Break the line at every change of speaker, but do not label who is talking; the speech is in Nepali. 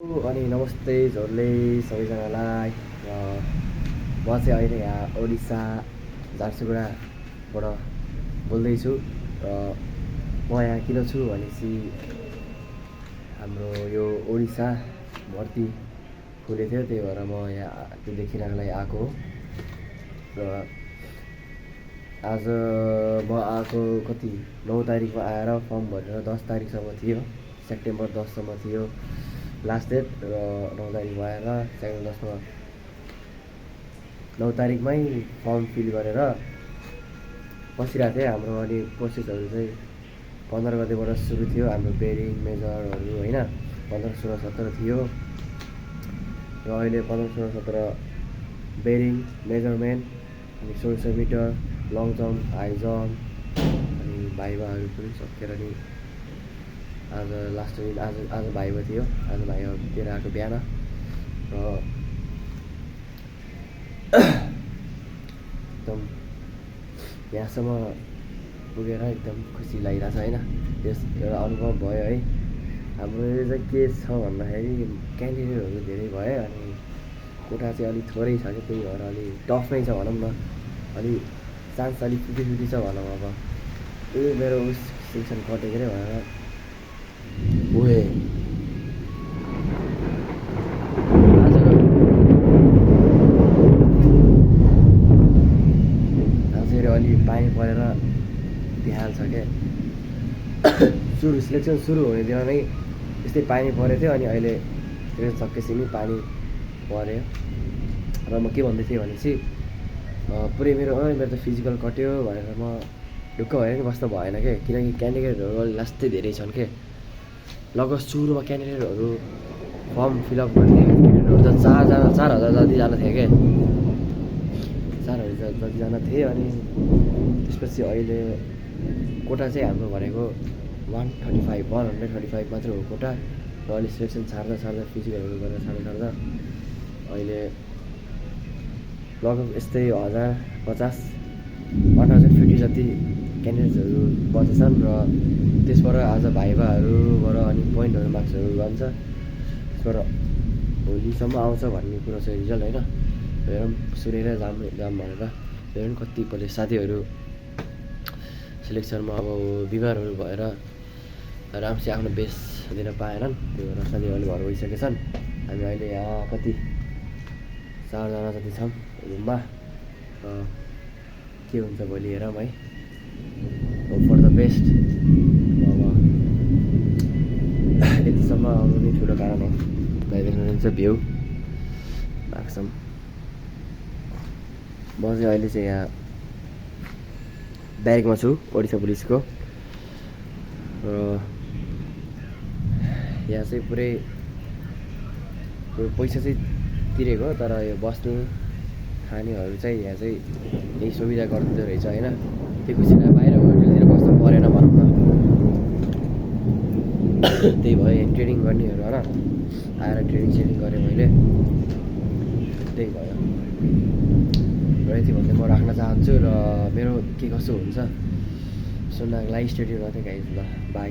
अनि नमस्ते झोरले सबैजनालाई र म चाहिँ अहिले यहाँ ओडिसा झारसुगुडाबाट बोल्दैछु र म यहाँ किन छु भनेपछि हाम्रो यो ओडिसा भर्ती खुलेको थियो, त्यही भएर म यहाँ त्यो देखिनको लागि आएको हो। र आज म आएको कति 9 तारिकमा आएर फर्म भरेर 10 तारिकसम्म थियो, सेप्टेम्बर 10सम्म थियो लास्ट डेट। र 9 तारिकमा आएर सेप्टेम्बर 10मा 9 तारिकमै फर्म फिल गरेर बसिरहेको थिएँ। हाम्रो अनि प्रोसेसहरू चाहिँ 15 गतेबाट सुरु थियो, हाम्रो बेरिङ मेजरहरू होइन। 15, 16, 17 थियो र अहिले 15, 16, 17 बेरिङ मेजरमेन्ट अनि 1600 metre long jump, high jump अनि भाइभाहरू पनि सकेर नि आज लास्ट दिन आज भाइभा थियो। आज भाइभा दिएर आएको बिहान र एकदम यहाँसम्म पुगेर एकदम खुसी लागिरहेछ होइन। त्यस एउटा अनुभव भयो है। हाम्रो यो चाहिँ के छ भन्दाखेरि क्यान्डिडेटहरू धेरै भयो अनि कोटा चाहिँ अलिक थोरै छ कि, त्यही भएर अलिक टफै छ भनौँ न। अलिक चान्स अलिक 50-50 छ भनौँ। अब यो मेरो उस सेक्सन कटेको अरे भनेर ओए आज अलि पानी परेर बिहाल्छ क्या। सिलेक्सन सुरु हुने दिन नै यस्तै पानी परेको थियो अनि अहिले सिलेक्सन सकेपछि नि पानी पऱ्यो। र म के भन्दै थिएँ भनेपछि पुरै मेरो त फिजिकल कट्यो भनेर म ढुक्क भएर नि बस्दा भएन क्या, किनकि क्यान्डिडेटहरू लास्टै धेरै छन् के। लगभग सुरुमा क्यान्डिडेटहरू फर्म फिलअप गर्ने क्यान्डिडेटहरू त 4,000 जतिजना थिए क्या, 4,000 जतिजना थिए। अनि त्यसपछि अहिले कोटा चाहिँ हाम्रो भनेको 135 मात्रै हो कोटा। र अहिले सिलेक्सन छाड्दा फिजिकलहरू गरेर छाड्दा अहिले लगभग यस्तै 1050 1050 जति क्यान्डिडेट्सहरू बचेछन्। र त्यसबाट आज भाइभाहरूबाट अनि पोइन्टहरू मार्क्सहरू जान्छ। त्यसबाट भोलिसम्म आउँछ भन्ने कुरो छ रिजल्ट होइन। हेरौँ सुनेर जाम भनेर हेरौँ। कतिपय साथीहरू सिलेक्सनमा अब बिमारहरू भएर राम्रोसित आफ्नो बेस दिन पाएनन्, त्यही भएर साथीहरूले घर गइसकेछन्। हामी अहिले यहाँ कति 4 जना जति छौँ रुममा। के हुन्छ भोलि हेरौँ है। Hope for the best. अब यतिसम्म आउनु नै ठुलो कारण हो। देख्नुहुन्छ भ्यू बाक्सम। म चाहिँ अहिले चाहिँ यहाँ ब्यारेकमा छु ओडिसा पुलिसको। र यहाँ चाहिँ पुरै पैसा चाहिँ तिरेको, तर यो बस्ने खानेहरू चाहिँ यहाँ चाहिँ यही सुविधा गरिदिँदो रहेछ होइन। त्यो खुसीलाई बाहिर होटेलतिर बस्नु परेन भनौँ न। त्यही भयो यहाँ ट्रेनिङ गर्नेहरू होइन, आएर ट्रेनिङ गरेँ मैले, त्यही भयो। र यति भन्दै म राख्न चाहन्छु। र मेरो के कसो हुन्छ सुन्नको लागि स्टेडियममा चाहिँ गाइज। ल बाई।